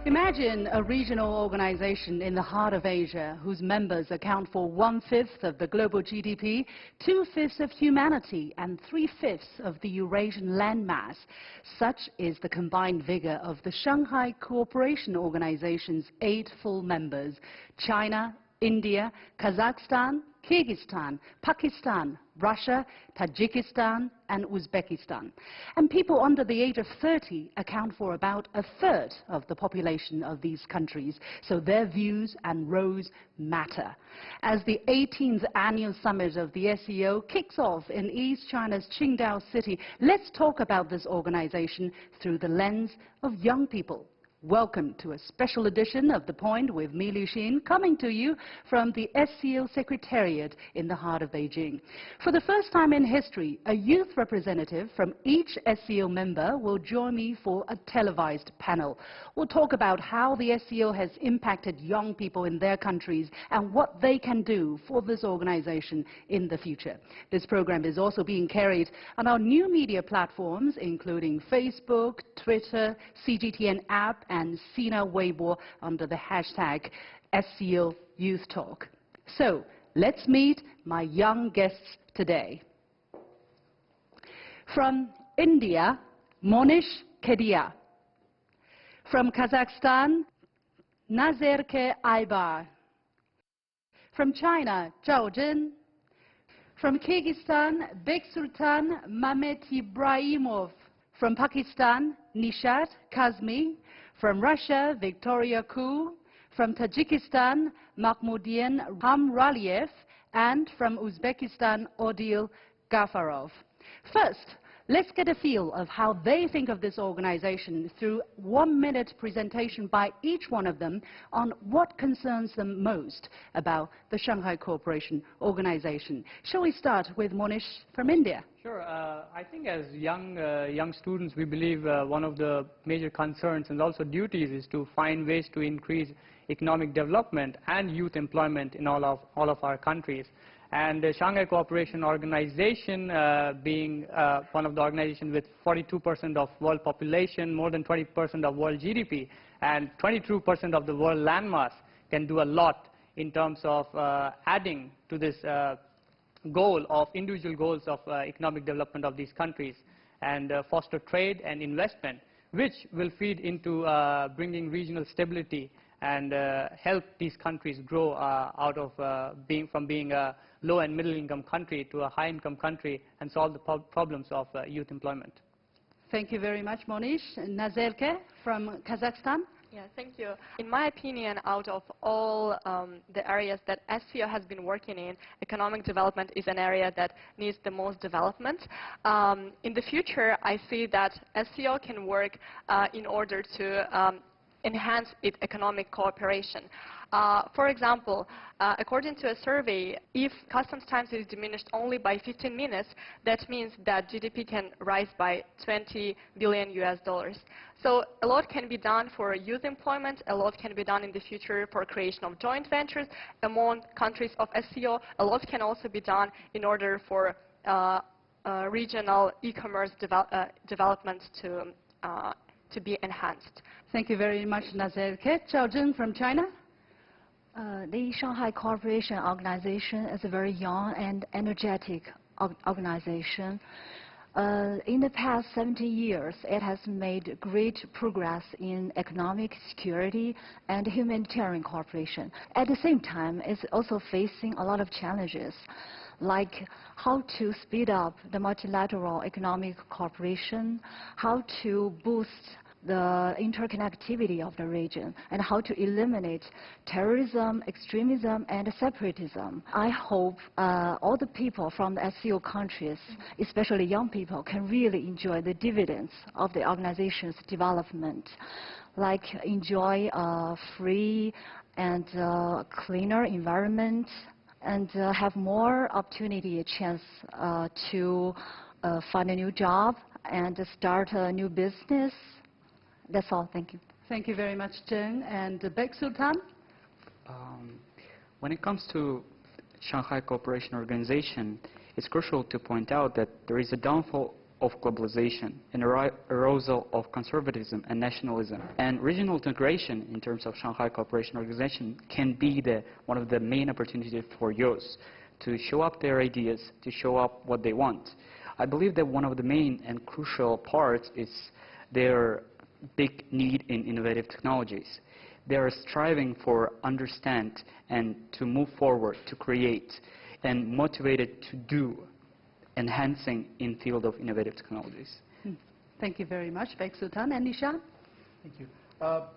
Imagine a regional organization in the heart of Asia whose members account for 1/5 of the global GDP, 2/5 of humanity, and 3/5 of the Eurasian landmass. Such is the combined vigor of the Shanghai Cooperation Organization's 8 full members: China, India, Kazakhstan, Kyrgyzstan, Pakistan, Russia, Tajikistan and Uzbekistan. And people under the age of 30 account for about 1/3 of the population of these countries, so their views and roles matter. As the 18th annual summit of the SCO kicks off in East China's Qingdao city, let's talk about this organization through the lens of young people. Welcome to a special edition of The Point with Mi Luxin, coming to you from the SCO Secretariat in the heart of Beijing. For the first time in history, a youth representative from each SCO member will join me for a televised panel. We'll talk about how the SCO has impacted young people in their countries and what they can do for this organization in the future. This program is also being carried on our new media platforms, including Facebook, Twitter, CGTN app, and Sina Weibo under the hashtag SCO Youth Talk. So, let's meet my young guests today. From India, Monish Kedia. From Kazakhstan, Nazirke Aybar. From China, Zhao Zhen. From Kyrgyzstan, Bek Sultan Mehmet Ibrahimov. From Pakistan, Nishat Kazmi. From Russia, Victoria Koo. From Tajikistan, Mahmudian Hamraliev. And from Uzbekistan, Odil Gafarov. First, let's get a feel of how they think of this organization through 1-minute presentation by each one of them on what concerns them most about the Shanghai Cooperation Organization. Shall we start with Monish from India? Sure. I think as young students, we believe one of the major concerns and also duties is to find ways to increase economic development and youth employment in all of our countries. And the Shanghai Cooperation Organization being one of the organizations with 42% of world population, more than 20% of world GDP, and 22% of the world landmass, can do a lot in terms of adding to this goal of individual goals of economic development of these countries, and foster trade and investment, which will feed into bringing regional stability and help these countries grow out of being a low and middle income country to a high income country and solve the problems of youth employment. Thank you very much, Monish. Nazirke from Kazakhstan. Yeah, thank you. In my opinion, out of all the areas that SCO has been working in, economic development is an area that needs the most development. In the future, I see that SCO can work in order to enhance its economic cooperation. For example, according to a survey, if customs times is diminished only by 15 minutes, that means that GDP can rise by $20 billion US. So a lot can be done for youth employment, a lot can be done in the future for creation of joint ventures among countries of SCO, a lot can also be done in order for regional e-commerce development to be enhanced. Thank you very much, Nazirke. Zhao Zhen from China. The Shanghai Cooperation Organization is a very young and energetic organization. In the past 70 years, it has made great progress in economic security and humanitarian cooperation. At the same time, it's also facing a lot of challenges, like how to speed up the multilateral economic cooperation, how to boost the interconnectivity of the region, and how to eliminate terrorism, extremism, and separatism. I hope all the people from the SCO countries, especially young people, can really enjoy the dividends of the organization's development, like enjoy a free and cleaner environment, and have more opportunity, a chance to find a new job and start a new business. That's all. Thank you. Thank you very much, Zheng. And Bek Sultan? When it comes to Shanghai Cooperation Organization, it's crucial to point out that there is a downfall of globalization, an arousal of conservatism and nationalism. And regional integration in terms of Shanghai Cooperation Organization can be one of the main opportunities for youth to show up their ideas, to show up what they want. I believe that one of the main and crucial parts is their big need in innovative technologies. They are striving for understand and to move forward, to create, and motivated to do, enhancing in field of innovative technologies. Thank you very much, Baek Sultan. And Nishan? Thank you.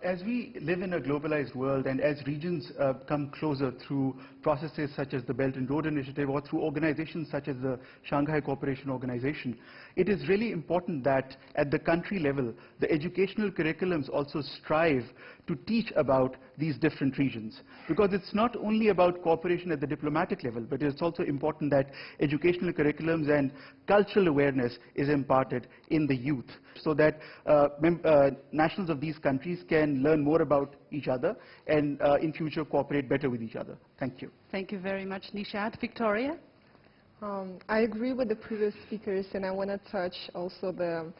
As we live in a globalized world and as regions come closer through processes such as the Belt and Road Initiative or through organizations such as the Shanghai Cooperation Organization, it is really important that at the country level, the educational curriculums also strive to teach about these different regions. Because it's not only about cooperation at the diplomatic level, but it's also important that educational curriculums and cultural awareness is imparted in the youth, so that nationals of these countries can learn more about each other and in future cooperate better with each other. Thank you. Thank you very much, Nishad. Victoria? I agree with the previous speakers, and I want to touch also the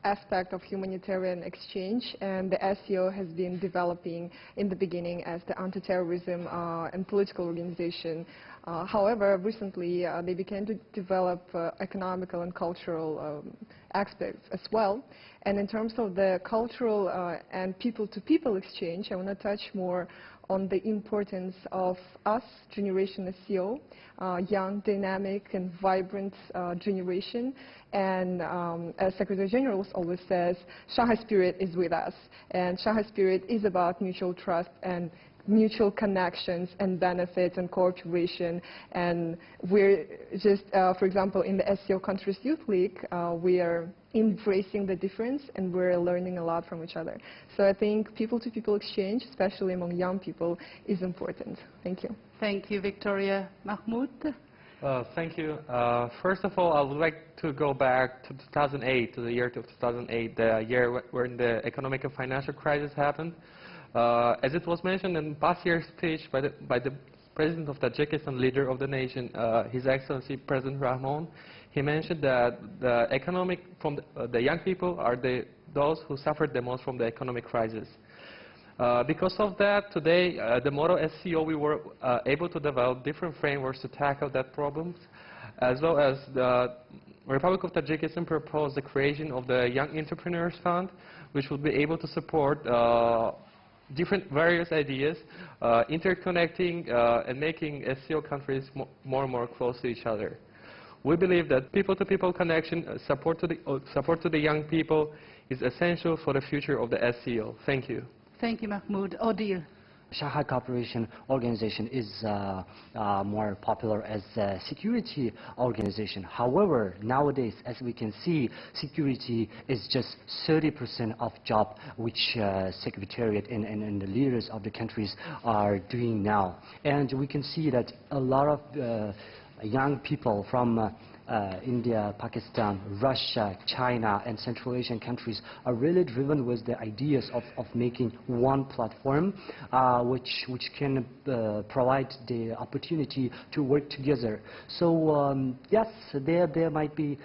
aspect of humanitarian exchange, and the SCO has been developing in the beginning as the anti-terrorism and political organization. However, recently they began to develop economical and cultural aspects as well. And in terms of the cultural and people-to-people exchange, I want to touch more on the importance of us, Generation SCO, young, dynamic, and vibrant generation. And as Secretary General always says, Shanghai Spirit is with us. And Shanghai Spirit is about mutual trust and mutual connections and benefits and cooperation. And we're just, for example, in the SCO Countries Youth League, we are embracing the difference and we're learning a lot from each other. So I think people-to-people exchange, especially among young people, is important. Thank you. Thank you, Victoria. Mahmoud? Thank you. First of all, I would like to go back to 2008, to the year 2008, the year when the economic and financial crisis happened. As it was mentioned in past year's speech by the President of Tajikistan, leader of the nation, His Excellency President Rahman, he mentioned that the the young people are those who suffered the most from the economic crisis. Because of that, today, the motto SCO, we were able to develop different frameworks to tackle that problems, as well as the Republic of Tajikistan proposed the creation of the Young Entrepreneurs Fund, which will be able to support various ideas, interconnecting and making SCO countries more and more close to each other. We believe that people-to-people connection, support to the young people is essential for the future of the SCO. Thank you. Thank you, Mahmoud. Odile. Shanghai Cooperation Organization is more popular as a security organization. However, nowadays, as we can see, security is just 30% of job which Secretariat and the leaders of the countries are doing now. And we can see that a lot of young people from India, Pakistan, Russia, China, and Central Asian countries are really driven with the ideas of making one platform which can provide the opportunity to work together. So yes, there might be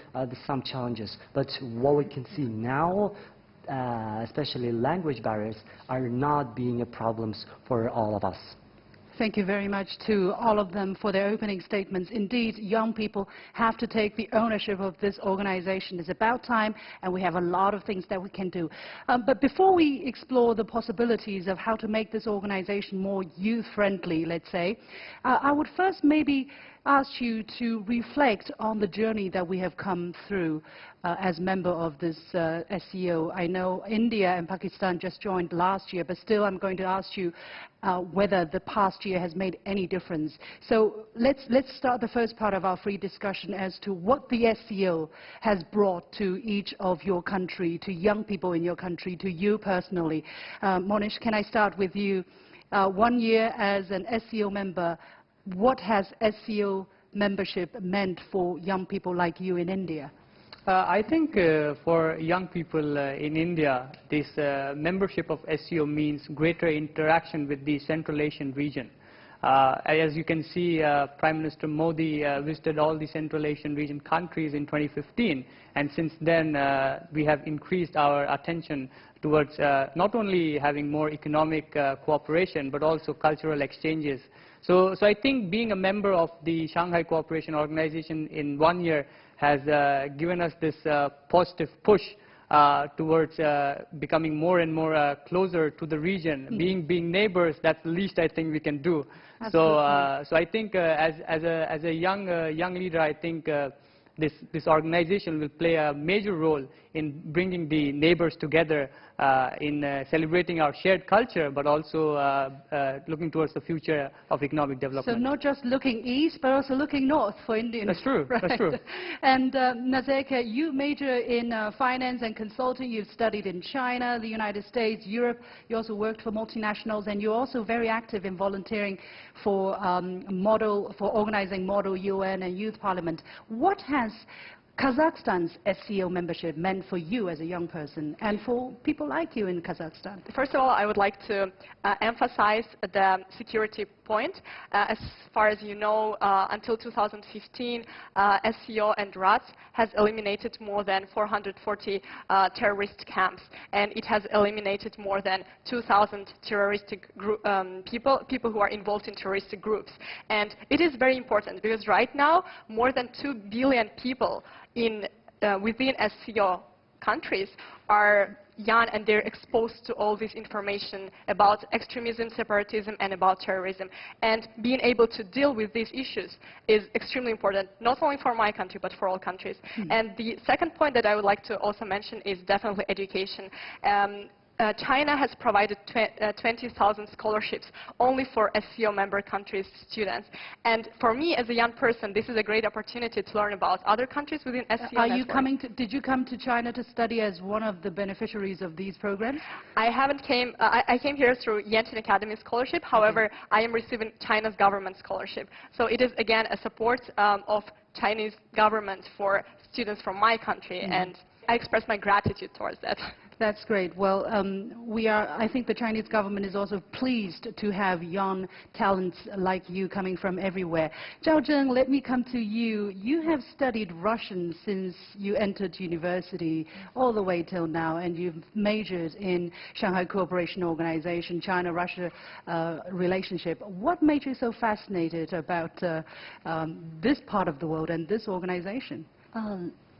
some challenges, but what we can see now, especially language barriers, are not being a problem for all of us. Thank you very much to all of them for their opening statements. Indeed, young people have to take the ownership of this organization. It's about time, and we have a lot of things that we can do. But before we explore the possibilities of how to make this organization more youth-friendly, let's say, I would first maybe ask you to reflect on the journey that we have come through as member of this SCO. I know India and Pakistan just joined last year, but still I'm going to ask you whether the past year has made any difference. So let's start the first part of our free discussion as to what the SCO has brought to each of your country, to young people in your country, to you personally. Monish, can I start with you? 1 year as an SCO member, what has SCO membership meant for young people like you in India? I think for young people in India, this membership of SCO means greater interaction with the Central Asian region. As you can see, Prime Minister Modi visited all the Central Asian region countries in 2015, and since then we have increased our attention towards not only having more economic cooperation but also cultural exchanges. So I think being a member of the Shanghai Cooperation Organization in 1 year has given us this positive push towards becoming more and more closer to the region. Being neighbors, that's the least I think we can do. So I think as a young leader, I think this organization will play a major role in bringing the neighbors together in celebrating our shared culture, but also looking towards the future of economic development. So not just looking east, but also looking north for Indians. That's true. Right. That's true. And Nazeka, you major in finance and consulting. You've studied in China, the United States, Europe. You also worked for multinationals, and you're also very active in volunteering for organizing Model UN and Youth Parliament. What has Kazakhstan's SCO membership meant for you as a young person and for people like you in Kazakhstan? First of all, I would like to emphasize the security point. As far as you know, until 2015, SCO and RATS has eliminated more than 440 terrorist camps, and it has eliminated more than 2,000 terroristic people who are involved in terroristic groups. And it is very important because right now, more than 2 billion people within SCO countries are young, and they're exposed to all this information about extremism, separatism, and about terrorism. And being able to deal with these issues is extremely important, not only for my country, but for all countries. And the second point that I would like to also mention is definitely education. China has provided 20,000 scholarships only for SCO member countries' students. And for me, as a young person, this is a great opportunity to learn about other countries within SCO network. Did you come to China to study as one of the beneficiaries of these programs? I came here through Yantian Academy scholarship. However, I am receiving China's government scholarship. So it is, again, a support of Chinese government for students from my country, and I express my gratitude towards that. That's great. Well, I think the Chinese government is also pleased to have young talents like you coming from everywhere. Zhao Zheng, let me come to you. You have studied Russian since you entered university all the way till now, and you've majored in Shanghai Cooperation Organization, China-Russia relationship. What made you so fascinated about this part of the world and this organization?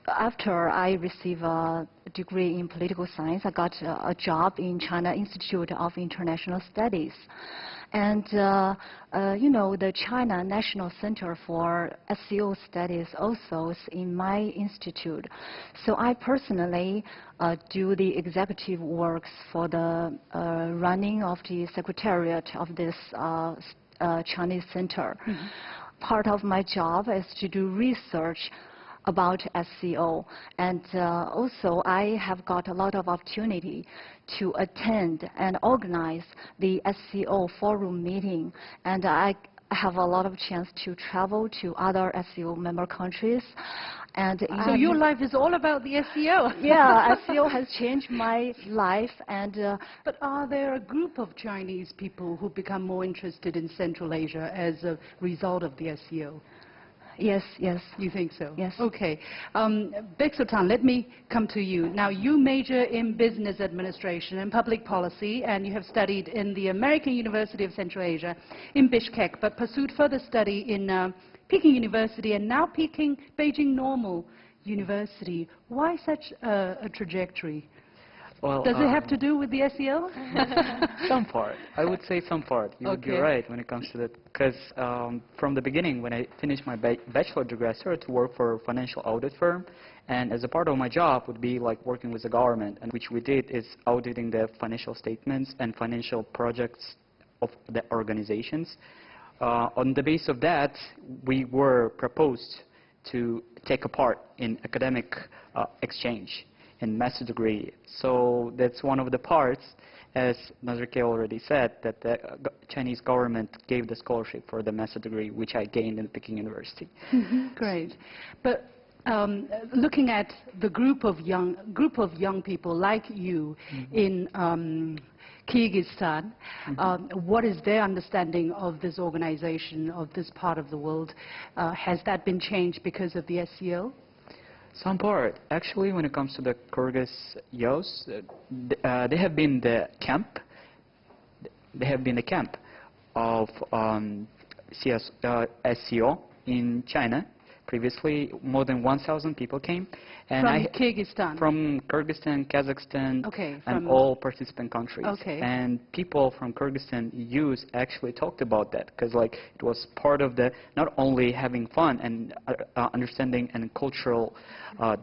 After I received a degree in political science, I got a job in China Institute of International Studies. And, you know, the China National Center for SCO Studies also is in my institute. So I personally do the executive works for the running of the secretariat of this Chinese center. Part of my job is to do research about SCO, and also I have got a lot of opportunity to attend and organize the SCO forum meeting, and I have a lot of chance to travel to other SCO member countries. And so your life is all about the SCO. Yeah, SCO has changed my life. And but are there a group of Chinese people who become more interested in Central Asia as a result of the SCO? Yes, yes. You think so? Yes. Okay. Baek Sultan, let me come to you. Now, you major in business administration and public policy, and you have studied in the American University of Central Asia in Bishkek, but pursued further study in Peking University and now Beijing Normal University. Why such a trajectory? Well, does it have to do with the SCO? Some part. I would say some part. You would be right when it comes to that. Because from the beginning, when I finished my bachelor degree, I started to work for a financial audit firm. And as a part of my job would be like working with the government. And which we did is auditing the financial statements and financial projects of the organizations. On the basis of that, we were proposed to take a part in academic exchange in master degree. So that's one of the parts, as Nazarke already said, that the Chinese government gave the scholarship for the master degree, which I gained in Peking University. Great. But looking at the group of young people like you in Kyrgyzstan. What is their understanding of this organization, of this part of the world? Has that been changed because of the SCO? Some part. Actually, when it comes to the Kyrgyz youths, they have been the camp. They have been the camp of SCO in China. Previously, more than 1,000 people came. And from Kyrgyzstan? From Kyrgyzstan, Kazakhstan, okay, and all participant countries. Okay. And people from Kyrgyzstan youth actually talked about that, because like it was part of the not only having fun and understanding and cultural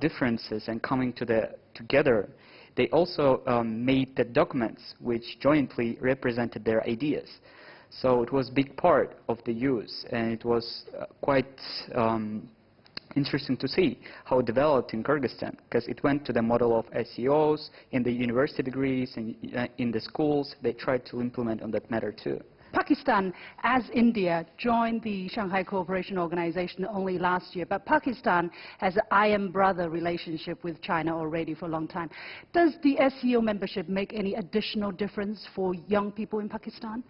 differences and coming together. They also made the documents which jointly represented their ideas. So it was a big part of the youth, and it was quite interesting to see how it developed in Kyrgyzstan, because it went to the model of SCOs in the university degrees and in the schools. They tried to implement on that matter too. Pakistan, as India, joined the Shanghai Cooperation Organization only last year, but Pakistan has an I am brother relationship with China already for a long time. Does the SCO membership make any additional difference for young people in Pakistan?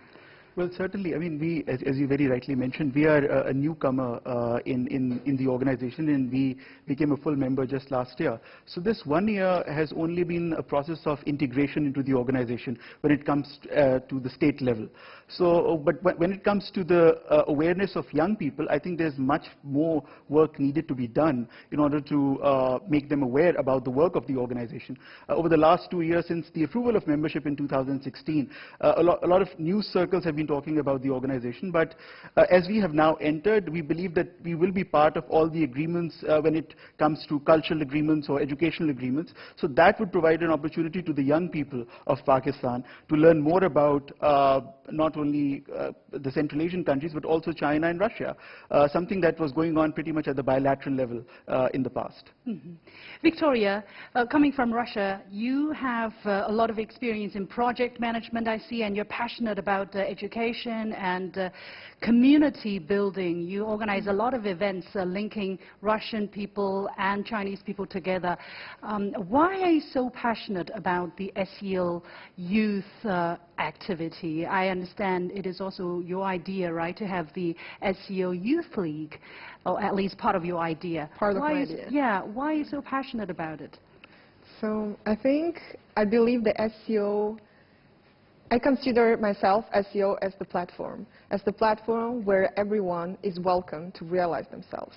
Well, certainly. I mean, we, as you very rightly mentioned, we are a newcomer in the organization, and we became a full member just last year. So this 1 year has only been a process of integration into the organization when it comes to the state level. So, but when it comes to the awareness of young people, I think there's much more work needed to be done in order to make them aware about the work of the organization. Over the last 2 years, since the approval of membership in 2016, a lot of news circles have been talking about the organization, but as we have now entered, we believe that we will be part of all the agreements when it comes to cultural agreements or educational agreements. So that would provide an opportunity to the young people of Pakistan to learn more about not only the Central Asian countries, but also China and Russia, something that was going on pretty much at the bilateral level in the past. Mm-hmm. Victoria, coming from Russia, you have a lot of experience in project management, I see, and you're passionate about education and community building. You organize a lot of events linking Russian people and Chinese people together. Why are you so passionate about the SCO youth activity? I understand it is also your idea, right, to have the SCO Youth League, or at least part of your idea. Part of my idea. Yeah, why are you so passionate about it? So I believe the SCO, I consider myself SCO as the platform where everyone is welcome to realize themselves.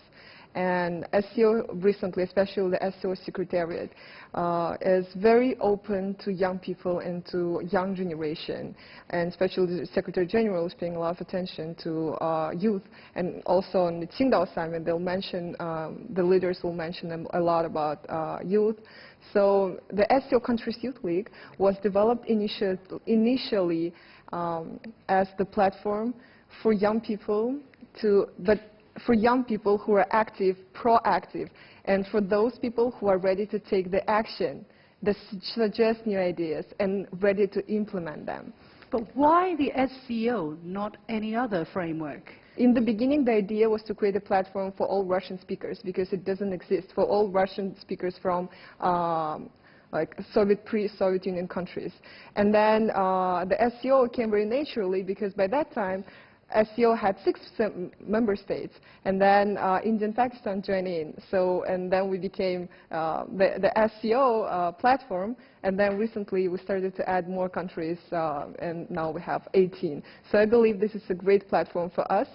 And SCO recently, especially the SCO Secretariat, is very open to young people and to young generation, and especially the Secretary General is paying a lot of attention to youth. And also on the Qingdao summit, they'll mention, the leaders will mention a lot about youth. So the SCO Countries Youth League was developed initially as the platform for young people for young people who are active, proactive, and for those people who are ready to take the action, that suggest new ideas, and ready to implement them. But why the SCO, not any other framework? In the beginning, the idea was to create a platform for all Russian speakers, because it doesn't exist for all Russian speakers from like pre-Soviet Union countries. And then the SCO came very naturally, because by that time, SCO had 6 member states, and then India and Pakistan joined in. So, and then we became the SCO platform, and then recently we started to add more countries, and now we have 18. So I believe this is a great platform for us,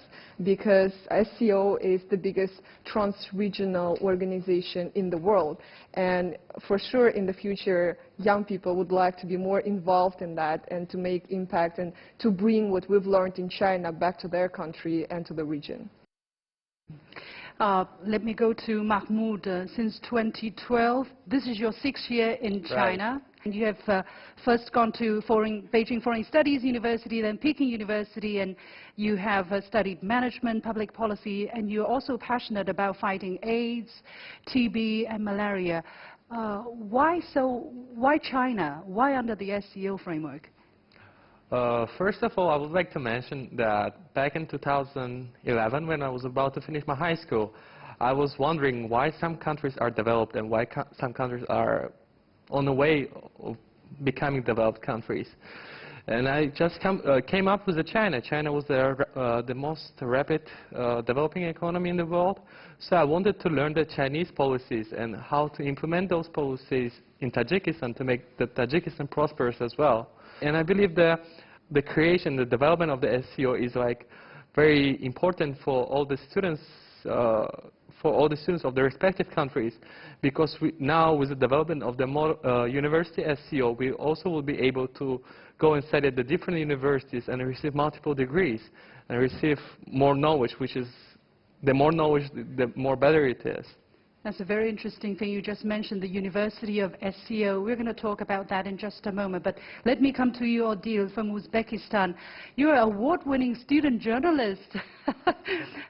because SCO is the biggest trans-regional organization in the world. And for sure, in the future, young people would like to be more involved in that and to make impact and to bring what we've learned in China back to their country and to the region. Let me go to Mahmoud. Since 2012, this is your 6th year in China. Right. And you have first gone to Beijing Foreign Studies University, then Peking University, and you have studied management, public policy, and you're also passionate about fighting AIDS, TB, and malaria. Why China? Why under the SCO framework? First of all, I would like to mention that back in 2011, when I was about to finish my high school, I was wondering why some countries are developed and why some countries are on the way of becoming developed countries. And I just came up with China. China was the most rapid developing economy in the world. So I wanted to learn the Chinese policies and how to implement those policies in Tajikistan to make the Tajikistan prosperous as well. And I believe the creation, the development of the SCO is like very important for all the students of the respective countries, because now with the development of the university SCO, we also will be able to go and study at the different universities and receive multiple degrees and receive more knowledge, which is the more knowledge, the more better it is. That's a very interesting thing. You just mentioned the University of SCO. We're going to talk about that in just a moment. But let me come to you, Odile, from Uzbekistan. You're an award-winning student journalist.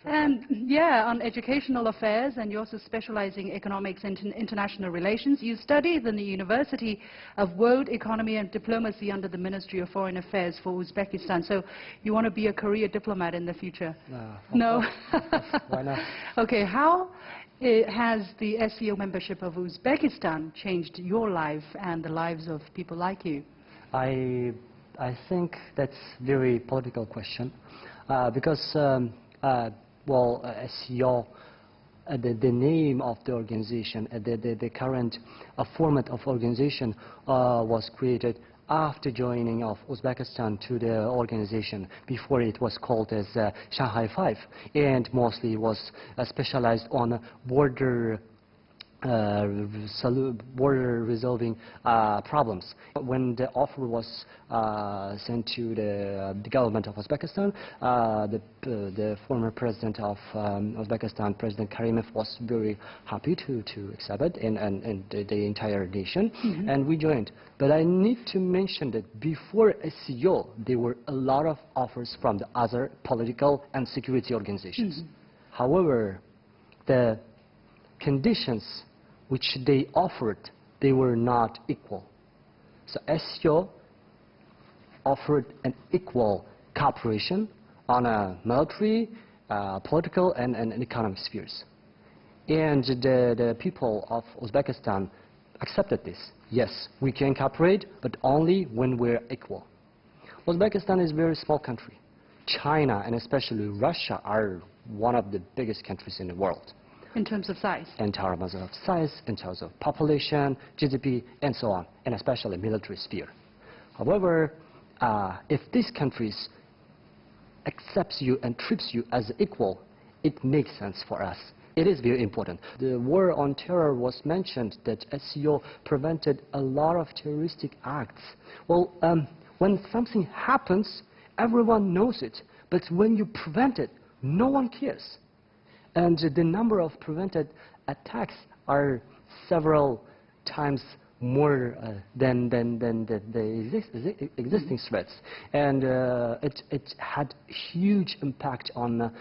And, yeah, on educational affairs, and you're also specializing in economics and international relations. You studied in the University of World Economy and Diplomacy under the Ministry of Foreign Affairs for Uzbekistan. So you want to be a career diplomat in the future? No? Why not? Okay, how has the SCO membership of Uzbekistan changed your life and the lives of people like you? I think that's a very political question, because, well, SCO, the name of the organization, the current format of organization was created after joining of Uzbekistan to the organization. Before it was called as Shanghai 5, and mostly was specialized on border resolving problems. When the offer was sent to the government of Uzbekistan, the former president of Uzbekistan, President Karimov, was very happy to accept it, and the entire nation, and we joined. But I need to mention that before SCO, there were a lot of offers from the other political and security organizations. However, the conditions which they offered, they were not equal. So SCO offered an equal cooperation on a military, political, and economic spheres. And the people of Uzbekistan accepted this. Yes, we can cooperate, but only when we're equal. Uzbekistan is a very small country. China, and especially Russia, are one of the biggest countries in the world. In terms of size? In terms of size, in terms of population, GDP, and so on, and especially military sphere. However, if these countries accepts you and treats you as equal, it makes sense for us. It is very important. The war on terror was mentioned, that SCO prevented a lot of terroristic acts. Well, when something happens, everyone knows it, but when you prevent it, no one cares. And the number of prevented attacks are several times more than the existing threats. And it had huge impact on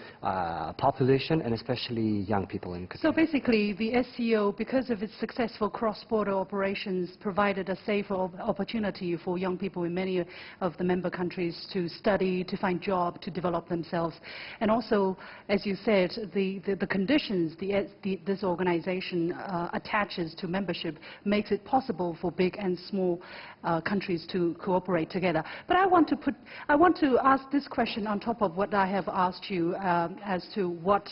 population, and especially young people in Kazakhstan. So basically, the SCO, because of its successful cross-border operations, provided a safer opportunity for young people in many of the member countries to study, to find jobs, to develop themselves. And also, as you said, the conditions this organization attaches to membership makes it possible for big and small countries to cooperate together. But I want to ask this question on top of what I have asked you as to what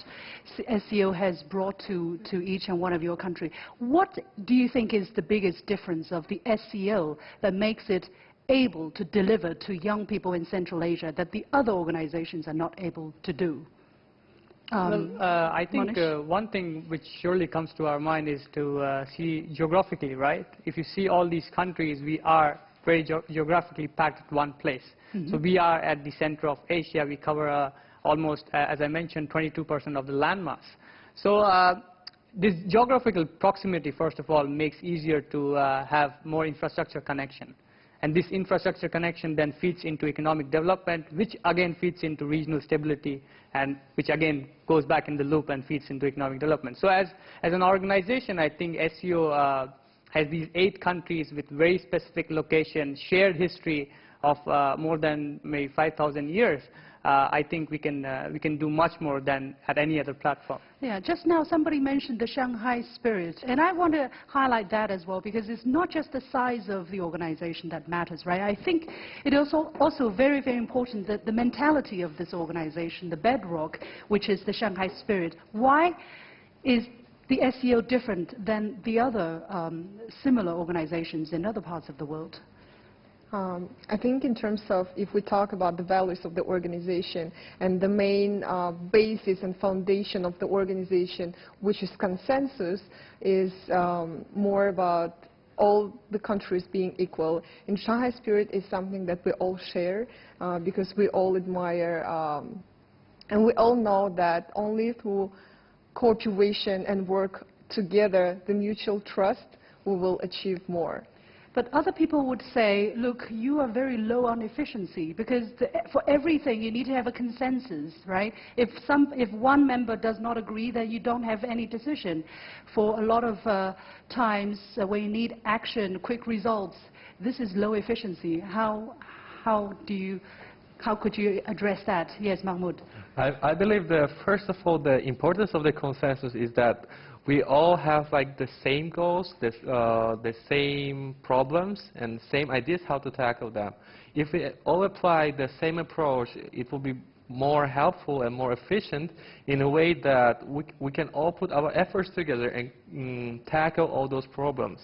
SCO has brought to each and one of your countries. What do you think is the biggest difference of the SCO that makes it able to deliver to young people in Central Asia that the other organizations are not able to do? I think one thing which surely comes to our mind is to see geographically, right? If you see all these countries, we are very geographically packed at one place. So we are at the center of Asia. We cover almost, as I mentioned, 22% of the landmass. So this geographical proximity, first of all, makes easier to have more infrastructure connection. And this infrastructure connection then feeds into economic development, which again feeds into regional stability, and which again goes back in the loop and feeds into economic development. So as an organization, I think SCO has these 8 countries with very specific locations, shared history of more than maybe 5,000 years, I think we can do much more than at any other platform. Yeah, just now somebody mentioned the Shanghai Spirit, and I want to highlight that as well, because it's not just the size of the organization that matters, right? I think it is also very, very important that the mentality of this organization, the bedrock, which is the Shanghai Spirit. Why is the SCO different than the other similar organizations in other parts of the world? I think in terms of, if we talk about the values of the organization and the main basis and foundation of the organization, which is consensus, is more about all the countries being equal. In Shanghai Spirit is something that we all share because we all admire and we all know that only through cooperation and work together, the mutual trust, we will achieve more. But other people would say, look, you are very low on efficiency, because for everything you need to have a consensus, right? If one member does not agree, then you don't have any decision. For a lot of times when you need action, quick results, this is low efficiency. How could you address that? Yes, Mahmoud. I believe that first of all, the importance of the consensus is that we all have like the same goals, the same problems, and same ideas how to tackle them. If we all apply the same approach, it will be more helpful and more efficient in a way that we can all put our efforts together and tackle all those problems.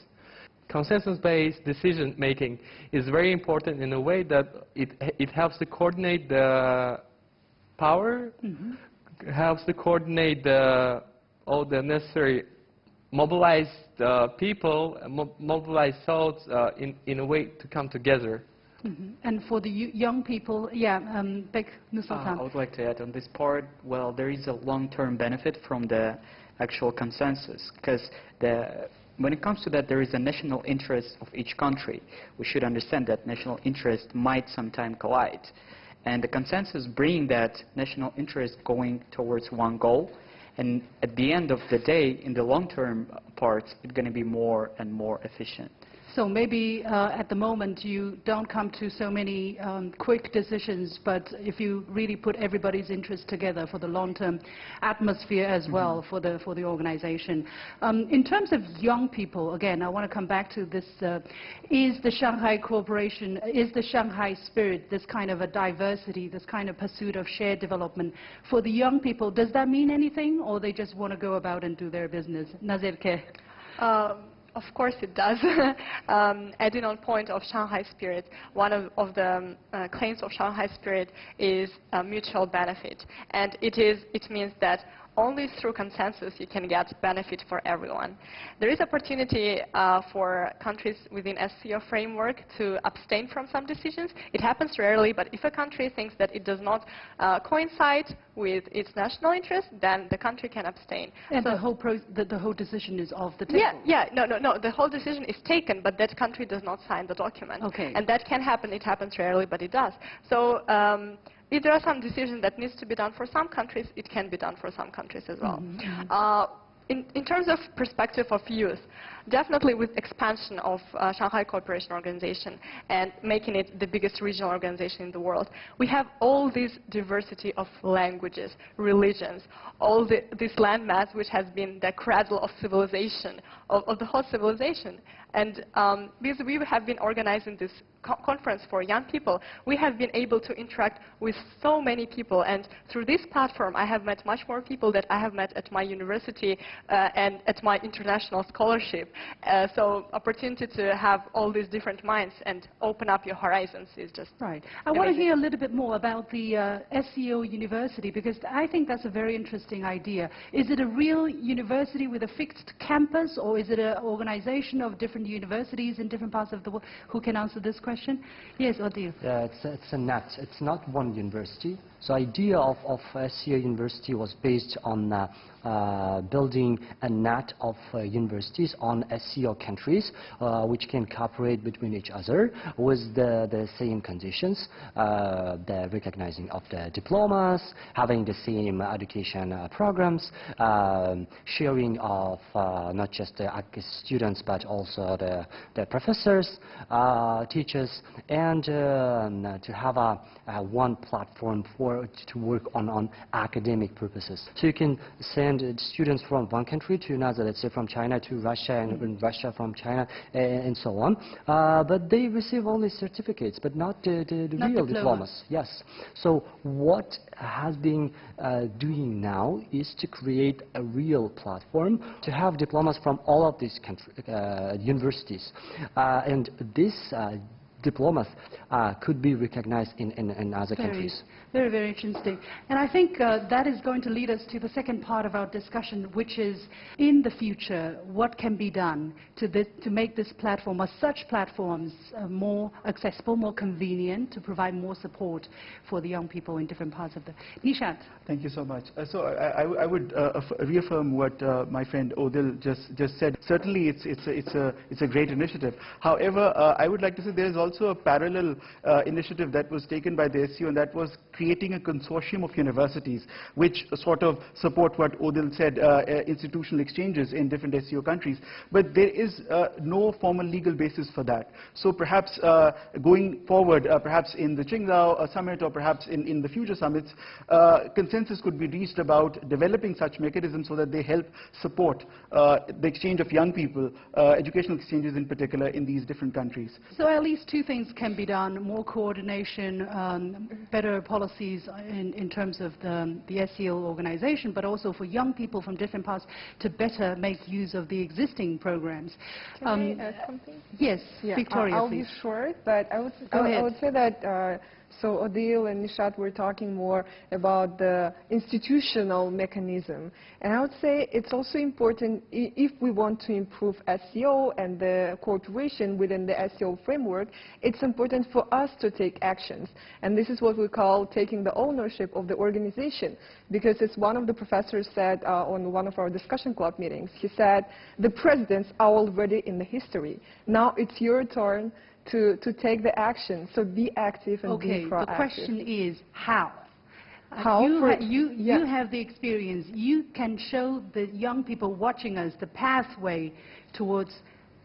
Consensus-based decision-making is very important in a way that it helps to coordinate the power, helps to coordinate all the necessary mobilized people, mobilized thoughts in a way to come together. And for the young people, yeah, Bek Nusultan. I would like to add on this part, well, there is a long-term benefit from the actual consensus, because when it comes to that, there is a national interest of each country. We should understand that national interest might sometime collide. And the consensus brings that national interest going towards one goal. And at the end of the day, in the long-term parts, it's going to be more and more efficient. So maybe at the moment you don't come to so many quick decisions, but if you really put everybody's interest together for the long-term atmosphere as well for the organization. In terms of young people, again, I want to come back to this. Is the Shanghai Cooperation, is the Shanghai Spirit, this kind of a diversity, this kind of pursuit of shared development for the young people, does that mean anything, or they just want to go about and do their business? Nazirke? Of course it does. Adding on point of Shanghai Spirit, one of the claims of Shanghai Spirit is mutual benefit. And it means that only through consensus you can get benefit for everyone. There is opportunity for countries within SCO framework to abstain from some decisions. It happens rarely, but if a country thinks that it does not coincide with its national interest, then the country can abstain. And so the whole decision is off the table? No. The whole decision is taken, but that country does not sign the document. Okay. And that can happen. It happens rarely, but it does. So if there are some decisions that needs to be done for some countries, it can be done for some countries as well. In terms of perspective of youth, definitely with expansion of Shanghai Cooperation Organization and making it the biggest regional organization in the world, we have all this diversity of languages, religions, all this landmass which has been the cradle of civilization, of the whole civilization. And because we have been organizing this conference for young people, we have been able to interact with so many people. And through this platform, I have met much more people that I have met at my university and at my international scholarship. So opportunity to have all these different minds and open up your horizons is just right. I want to hear a little bit more about the SCO University, because I think that's a very interesting idea. Is it a real university with a fixed campus, or is it an organization of different universities in different parts of the world? Who can answer this question? Yes, Odile. Yeah, it's a net. It's not one university. So idea of SCO University was based on building a net of universities on SCO countries which can cooperate between each other with the same conditions, the recognizing of the diplomas, having the same education programs, sharing of not just the students but also the professors, teachers, and to have a one platform for or to work on academic purposes. So you can send students from one country to another, let's say from China to Russia, and Russia from China, and so on. But they receive only certificates, but not the real diplomas. Yes. So what has been doing now is to create a real platform to have diplomas from all of these universities. And this diplomas could be recognized in other countries. Very, very interesting. And I think that is going to lead us to the second part of our discussion, which is, in the future, what can be done to make this platform, or such platforms, more accessible, more convenient, to provide more support for the young people in different parts of the... Nishant. Thank you so much. So I would reaffirm what my friend Odil just said. Certainly, it's a great initiative. However, I would like to say there is also a parallel initiative that was taken by the SCO, and that was creating a consortium of universities which sort of support what Odil said, institutional exchanges in different SCO countries. But there is no formal legal basis for that. So perhaps going forward, perhaps in the Qingdao summit, or perhaps in the future summits, consensus could be reached about developing such mechanisms so that they help support the exchange of young people, educational exchanges in particular, in these different countries. So at least two things can be done: more coordination, better policies in terms of the SCO organization, but also for young people from different parts to better make use of the existing programs. Can I add something? Yes, yeah, Victoria, I'll please. be short, but I would say that so Odil and Nishat were talking more about the institutional mechanism. And I would say it's also important, if we want to improve SCO and the cooperation within the SCO framework, it's important for us to take actions. And this is what we call taking the ownership of the organization. Because as one of the professors said on one of our discussion club meetings, he said, the presidents are already in the history. Now it's your turn to take the action. So be active and be proactive. The question is how? How? You have the experience. You can show the young people watching us the pathway towards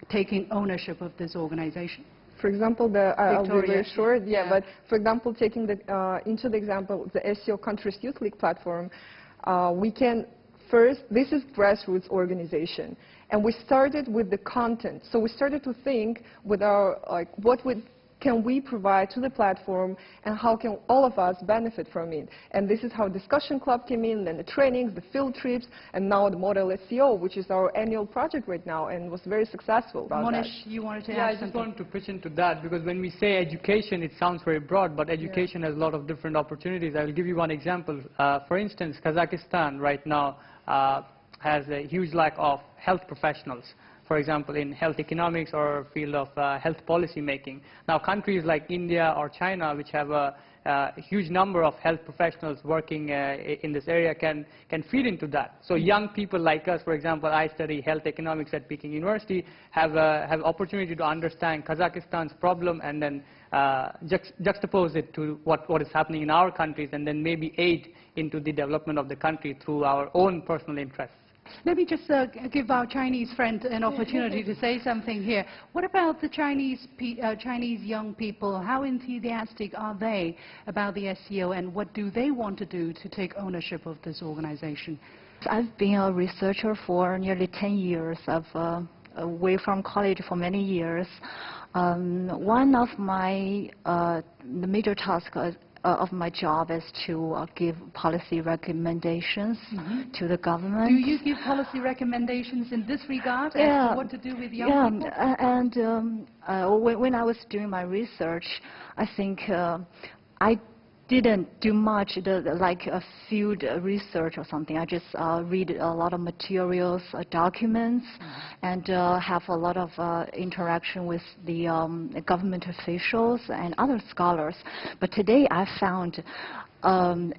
taking ownership of this organization. For example, I'll be very short, yeah. But for example, taking into the example the SCO Countries Youth League platform, we can first, this is grassroots organization. And we started with the content. So we started to think with our, can we provide to the platform, and how can all of us benefit from it? And this is how Discussion Club came in, then the trainings, the field trips, and now the Model SCO, which is our annual project right now, and was very successful. Monish, you wanted to add something? I just wanted to pitch into that, because when we say education, it sounds very broad, but education has a lot of different opportunities. I will give you one example. For instance, Kazakhstan right now has a huge lack of health professionals, for example, in health economics or field of health policy making. Now, countries like India or China, which have a huge number of health professionals working in this area, can feed into that. So young people like us, for example, I study health economics at Peking University, have opportunity to understand Kazakhstan's problem and then juxtapose it to what is happening in our countries, and then maybe aid into the development of the country through our own personal interests. Let me just give our Chinese friend an opportunity to say something here. What about the Chinese young people? How enthusiastic are they about the SCO, and what do they want to do to take ownership of this organization? I've been a researcher for nearly 10 years. I've away from college for many years. One of my the major tasks of my job is to give policy recommendations to the government. Do you give policy recommendations in this regard as to what to do with young people? And when I was doing my research, I think I didn't do much like a field research or something. I just read a lot of materials, documents, and have a lot of interaction with the government officials and other scholars. But today I found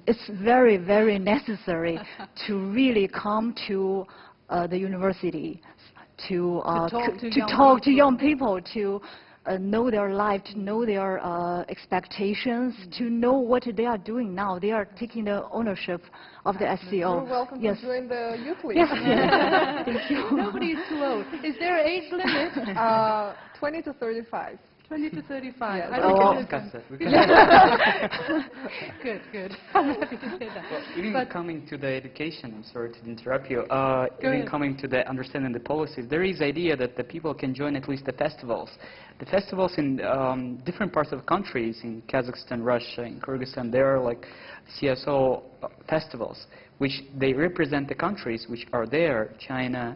it's very, very necessary to really come to the university to talk to young people, to know their life, to know their expectations, to know what they are doing now. They are taking the ownership of the SCO. You're welcome to join the youth league. Yes. Thank you. Nobody is too old. Is there an age limit? 20 to 35. 20 to 35. Yes. I We reckon can it's- discuss that. Good, good. I'm happy to say that. Even coming to the education, I'm sorry to interrupt you, even ahead. coming to the understanding the policies, there is idea that the people can join at least the festivals. The festivals in different parts of countries, in Kazakhstan, Russia, in Kyrgyzstan, there are like CSO festivals, which they represent the countries which are there, China,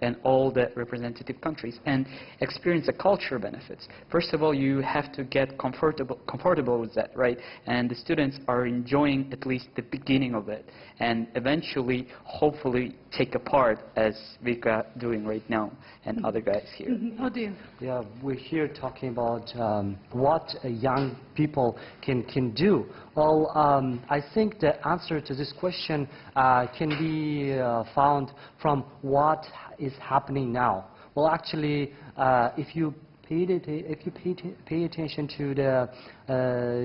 and all the representative countries, and experience the culture benefits. First of all, you have to get comfortable with that, right? And the students are enjoying at least the beginning of it, and eventually, hopefully, take a part as Vika doing right now, and other guys here. Oh dear. Yeah, we're here talking about what young people can do. Well, I think the answer to this question can be found from what is happening now. Well, actually, if you pay attention to the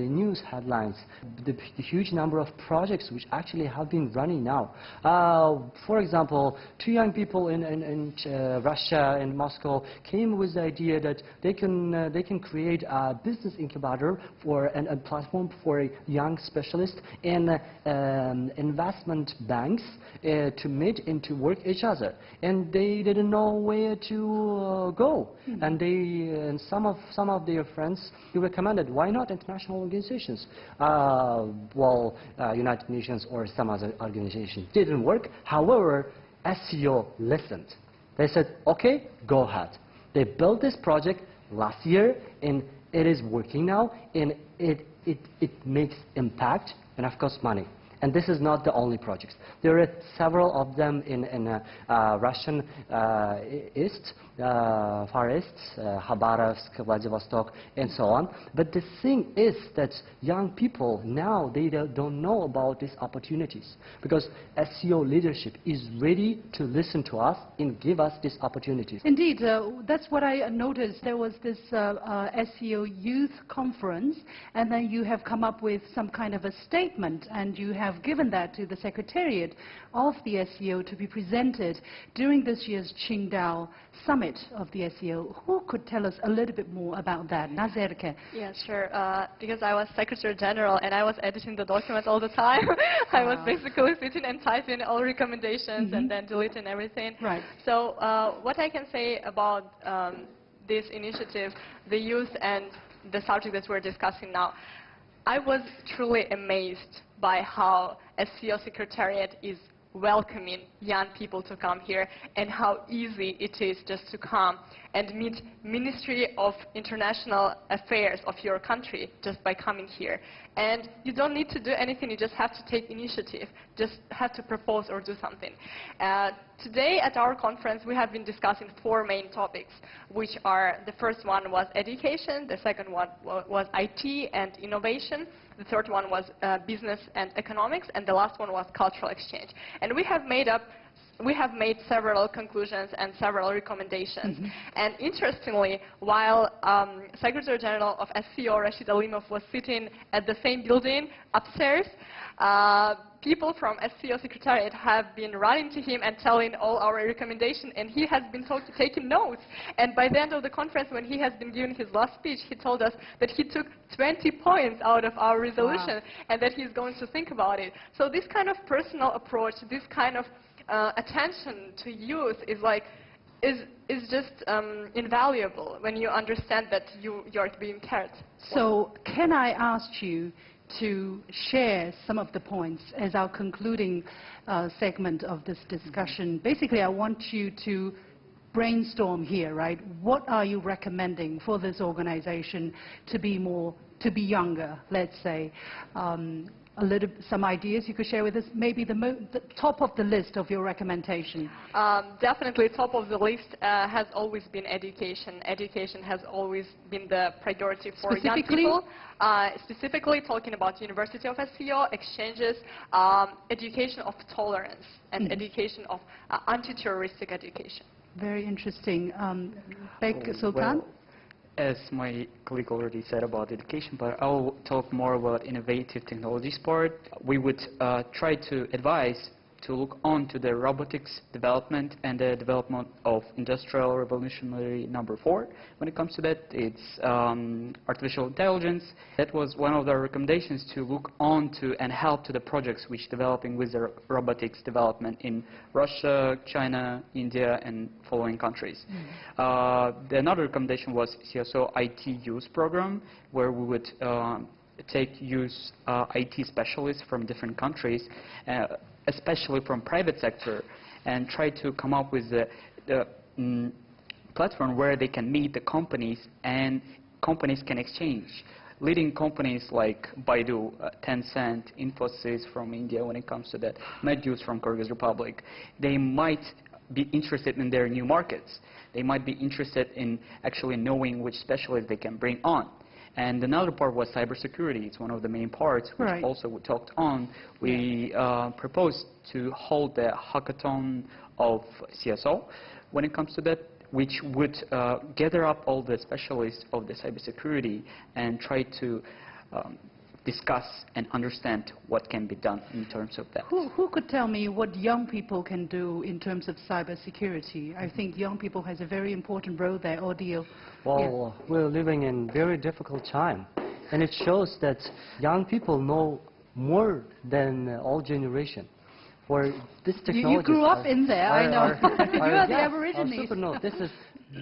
news headlines, the huge number of projects which actually have been running now. For example, two young people in Russia and Moscow came with the idea that they can create a business incubator for a platform for young specialists in investment banks to meet and to work each other, and they didn't know where to go, and some of their friends recommended, why not international organizations? United Nations or some other organization. Didn't work. However, SCO listened. They said, okay, go ahead. They built this project last year, and it is working now, and it makes impact and of course money. And this is not the only projects. There are several of them in Russian East, Far East, Khabarovsk, Vladivostok, and so on. But the thing is that young people now, they don't know about these opportunities, because SCO leadership is ready to listen to us and give us these opportunities. Indeed, that's what I noticed. There was this SCO Youth Conference, and then you have come up with some kind of a statement, and you have given that to the Secretariat of the SCO to be presented during this year's Qingdao Summit of the SCO. Who could tell us a little bit more about that? Nazerke. Yeah, sure. Because I was Secretary General and I was editing the documents all the time. I was basically sitting and typing all recommendations and then deleting everything. Right. So what I can say about this initiative, the youth and the subject that we're discussing now, I was truly amazed by how SCO Secretariat is welcoming young people to come here, and how easy it is just to come and meet Ministry of International Affairs of your country just by coming here. And you don't need to do anything, you just have to take initiative, just have to propose or do something. Today at our conference we have been discussing 4 main topics, which are, the first one was education, the second one was IT and innovation, the third one was business and economics, and the last one was cultural exchange. And we have made several conclusions and several recommendations. And interestingly, while Secretary General of SCO Rashid Alimov was sitting at the same building upstairs, people from SCO Secretariat have been running to him and telling all our recommendations, and he has been taking notes. And by the end of the conference, when he has been giving his last speech, he told us that he took 20 points out of our resolution, and that he's going to think about it. So this kind of personal approach, this kind of attention to youth is just invaluable when you understand that you're being cared. So can I ask you to share some of the points as our concluding segment of this discussion? Basically, I want you to brainstorm here, right? What are you recommending for this organization to be younger, let's say? Some ideas you could share with us, maybe the top of the list of your recommendation. Definitely top of the list has always been education. Education has always been the priority for young people. Specifically talking about University of SCO, exchanges, education of tolerance, and education of anti-terroristic education. Very interesting. Sultan? Well, as my colleague already said about education, but I'll talk more about innovative technologies part. We would try to advise to look on to the robotics development and the development of Industrial Revolutionary number 4. When it comes to that, it's artificial intelligence. That was one of the recommendations, to look on to and help to the projects which developing with the robotics development in Russia, China, India, and following countries. Another recommendation was CSO IT Youth Program, where we would use IT specialists from different countries, especially from private sector, and try to come up with the platform where they can meet the companies and companies can exchange. Leading companies like Baidu, Tencent, Infosys from India when it comes to that, Medjus from Kyrgyz Republic, they might be interested in their new markets. They might be interested in actually knowing which specialists they can bring on. And another part was cybersecurity. It's one of the main parts, which also we talked on. We proposed to hold the hackathon of CSO when it comes to that, which would gather up all the specialists of the cybersecurity and try to discuss and understand what can be done in terms of that. Who could tell me what young people can do in terms of cybersecurity? I think young people has a very important role there. Odile. Well, we're living in very difficult time, and it shows that young people know more than all generation. For this technology, you grew up in there, I know. You are the Aborigines. No, this is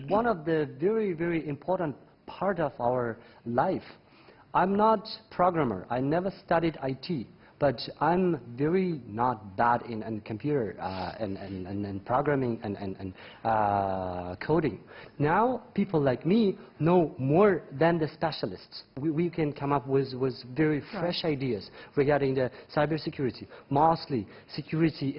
one of the very, very important part of our life. I'm not programmer. I never studied IT, but I'm very not bad in computer and programming and coding. Now, people like me know more than the specialists. We can come up with very fresh ideas regarding the cybersecurity. Mostly, security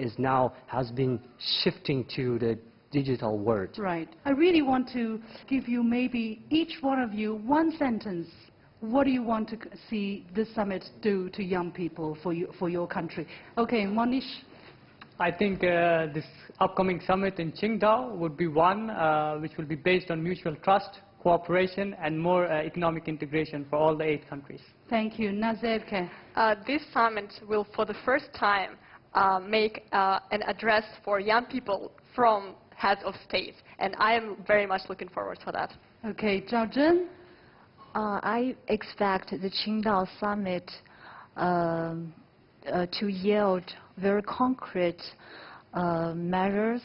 has been shifting to the digital world. Right. I really want to give you, maybe each one of you, one sentence. What do you want to see this summit do to young people for your country? Okay, Monish. I think this upcoming summit in Qingdao would be one which will be based on mutual trust, cooperation, and more economic integration for all the 8 countries. Thank you. Nazerke. This summit will, for the first time, make an address for young people from heads of state, and I am very much looking forward to that. Okay, Zhao Zhen. I expect the Qingdao summit to yield very concrete measures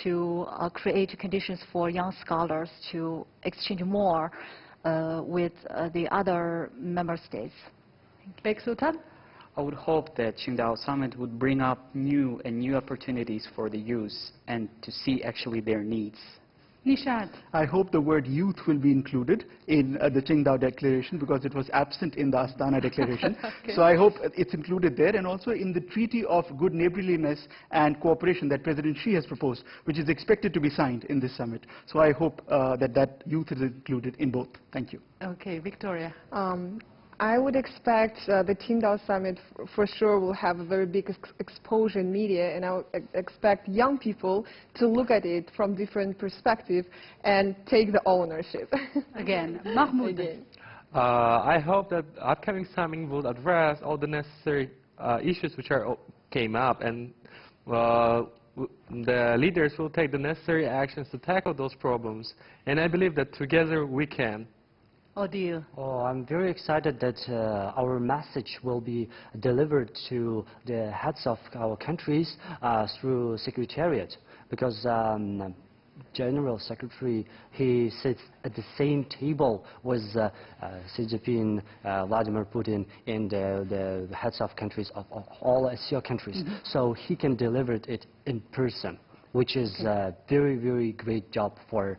to create conditions for young scholars to exchange more with the other member states. Bek Sultan? I would hope that Qingdao summit would bring up new opportunities for the youth and to see actually their needs. Nishad. I hope the word youth will be included in the Qingdao Declaration, because it was absent in the Astana Declaration. Okay. So I hope it's included there, and also in the Treaty of Good Neighborliness and Cooperation that President Xi has proposed, which is expected to be signed in this summit. So I hope that youth is included in both. Thank you. Okay, Victoria. I would expect the Qingdao summit for sure will have a very big exposure in media, and I would expect young people to look at it from different perspectives and take the ownership. Again, Mahmoud. Again. I hope that upcoming summit will address all the necessary issues which came up, and the leaders will take the necessary actions to tackle those problems. And I believe that together we can. Odile. Oh, I'm very excited that our message will be delivered to the heads of our countries through Secretariat, because General Secretary, he sits at the same table with Xi Jinping, Vladimir Putin, and the heads of countries of all SCO countries. So he can deliver it in person, which is a very, very great job for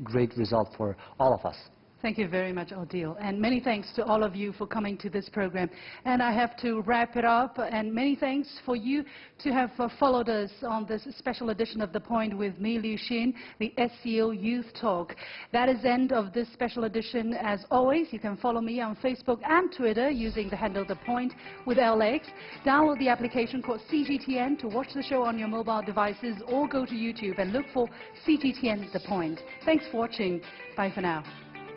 great result for all of us. Thank you very much, Odile. And many thanks to all of you for coming to this program. And I have to wrap it up. And many thanks for you to have followed us on this special edition of The Point with me, Liu Xin, the SCO Youth Talk. That is the end of this special edition. As always, you can follow me on Facebook and Twitter using the handle The Point with LX. Download the application called CGTN to watch the show on your mobile devices, or go to YouTube and look for CGTN The Point. Thanks for watching. Bye for now.